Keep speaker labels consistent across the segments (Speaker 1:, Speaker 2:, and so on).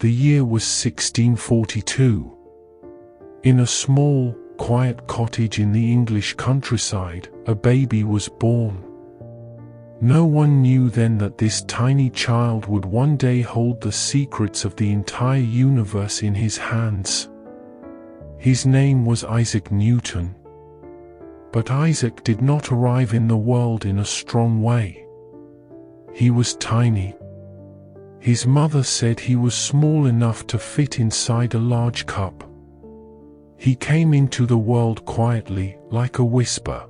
Speaker 1: The year was 1642. In a small, quiet cottage in the English countryside, a baby was born. No one knew then that this tiny child would one day hold the secrets of the entire universe in his hands. His name was Isaac Newton. But Isaac did not arrive in the world in a strong way. He was tiny. His mother said he was small enough to fit inside a large cup. He came into the world quietly, like a whisper.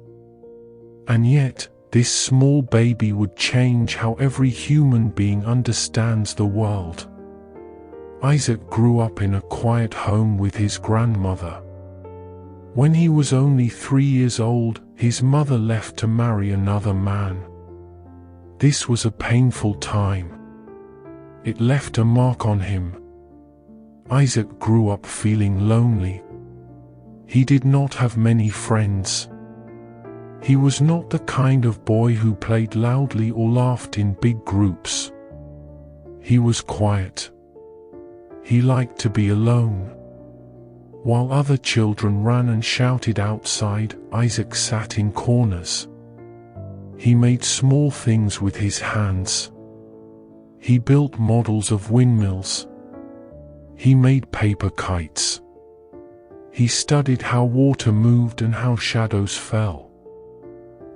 Speaker 1: And yet, this small baby would change how every human being understands the world. Isaac grew up in a quiet home with his grandmother. When he was only 3 years old, his mother left to marry another man. This was a painful time. It left a mark on him. Isaac grew up feeling lonely. He did not have many friends. He was not the kind of boy who played loudly or laughed in big groups. He was quiet. He liked to be alone. While other children ran and shouted outside, Isaac sat in corners. He made small things with his hands. He built models of windmills. He made paper kites. He studied how water moved and how shadows fell.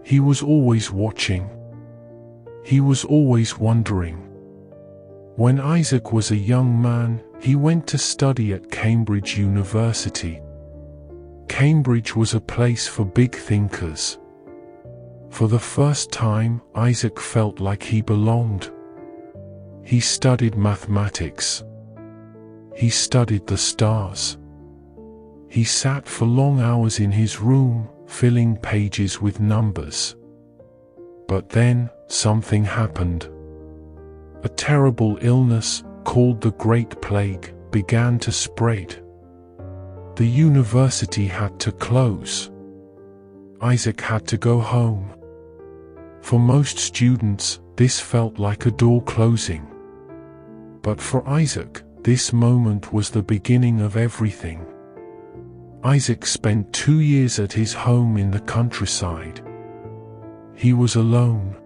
Speaker 1: He was always watching. He was always wondering. When Isaac was a young man, he went to study at Cambridge University. Cambridge was a place for big thinkers. For the first time, Isaac felt like he belonged. He studied mathematics. He studied the stars. He sat for long hours in his room, filling pages with numbers. But then, something happened. A terrible illness, called the Great Plague, began to spread. The university had to close. Isaac had to go home. For most students, this felt like a door closing. But for Isaac, this moment was the beginning of everything. Isaac spent 2 years at his home in the countryside. He was alone.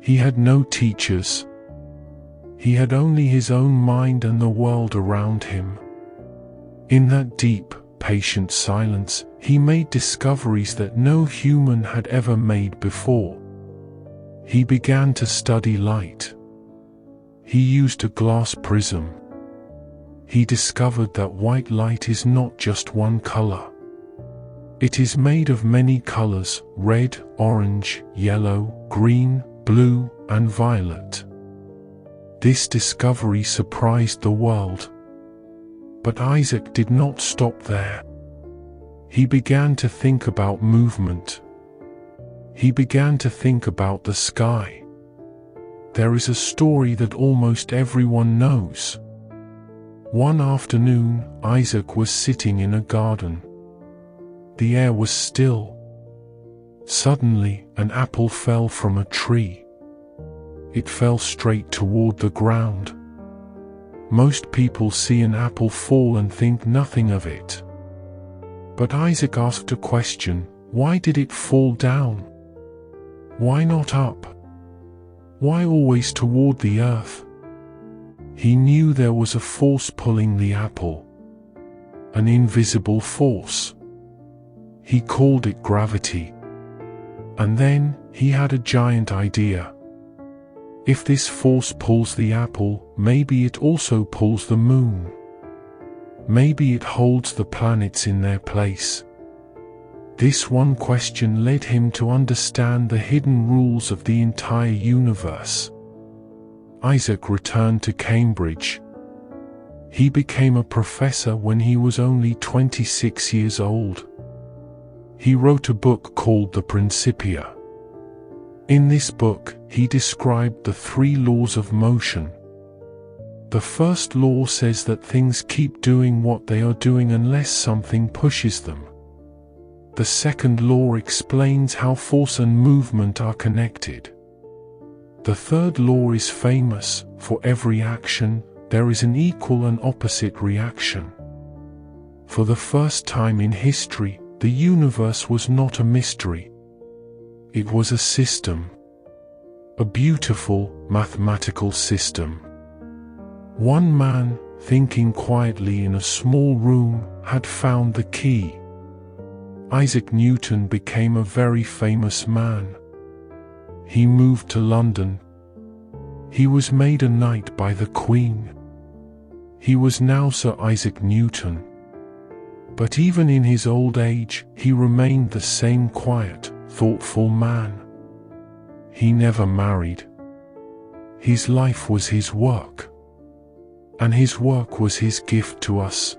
Speaker 1: He had no teachers. He had only his own mind and the world around him. In that deep, patient silence, he made discoveries that no human had ever made before. He began to study light. He used a glass prism. He discovered that white light is not just one color. It is made of many colors: red, orange, yellow, green, blue, and violet. This discovery surprised the world. But Isaac did not stop there. He began to think about movement. He began to think about the sky. There is a story that almost everyone knows. One afternoon, Isaac was sitting in a garden. The air was still. Suddenly, an apple fell from a tree. It fell straight toward the ground. Most people see an apple fall and think nothing of it. But Isaac asked a question: why did it fall down? Why not up? Why always toward the earth? He knew there was a force pulling the apple. An invisible force. He called it gravity. And then, he had a giant idea. If this force pulls the apple, maybe it also pulls the moon. Maybe it holds the planets in their place. This one question led him to understand the hidden rules of the entire universe. Isaac returned to Cambridge. He became a professor when he was only 26 years old. He wrote a book called the Principia. In this book, he described the 3 laws of motion. The first law says that things keep doing what they are doing unless something pushes them. The second law explains how force and movement are connected. The third law is famous: for every action, there is an equal and opposite reaction. For the first time in history, the universe was not a mystery. It was a system. A beautiful, mathematical system. One man, thinking quietly in a small room, had found the key. Isaac Newton became a very famous man. He moved to London. He was made a knight by the Queen. He was now Sir Isaac Newton. But even in his old age, he remained the same quiet, thoughtful man. He never married. His life was his work. And his work was his gift to us.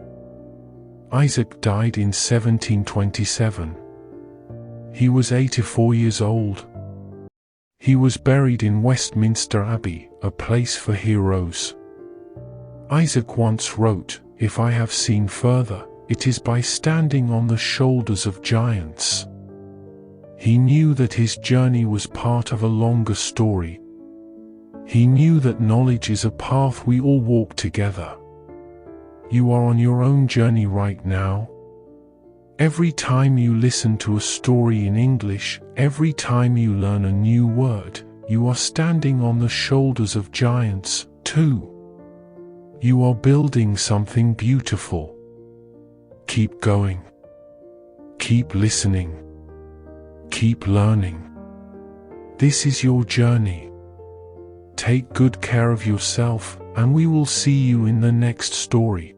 Speaker 1: Isaac died in 1727. He was 84 years old. He was buried in Westminster Abbey, a place for heroes. Isaac once wrote, "If I have seen further, it is by standing on the shoulders of giants." He knew that his journey was part of a longer story. He knew that knowledge is a path we all walk together. You are on your own journey right now. Every time you listen to a story in English, every time you learn a new word, you are standing on the shoulders of giants, too. You are building something beautiful. Keep going. Keep listening. Keep learning. This is your journey. Take good care of yourself, and we will see you in the next story.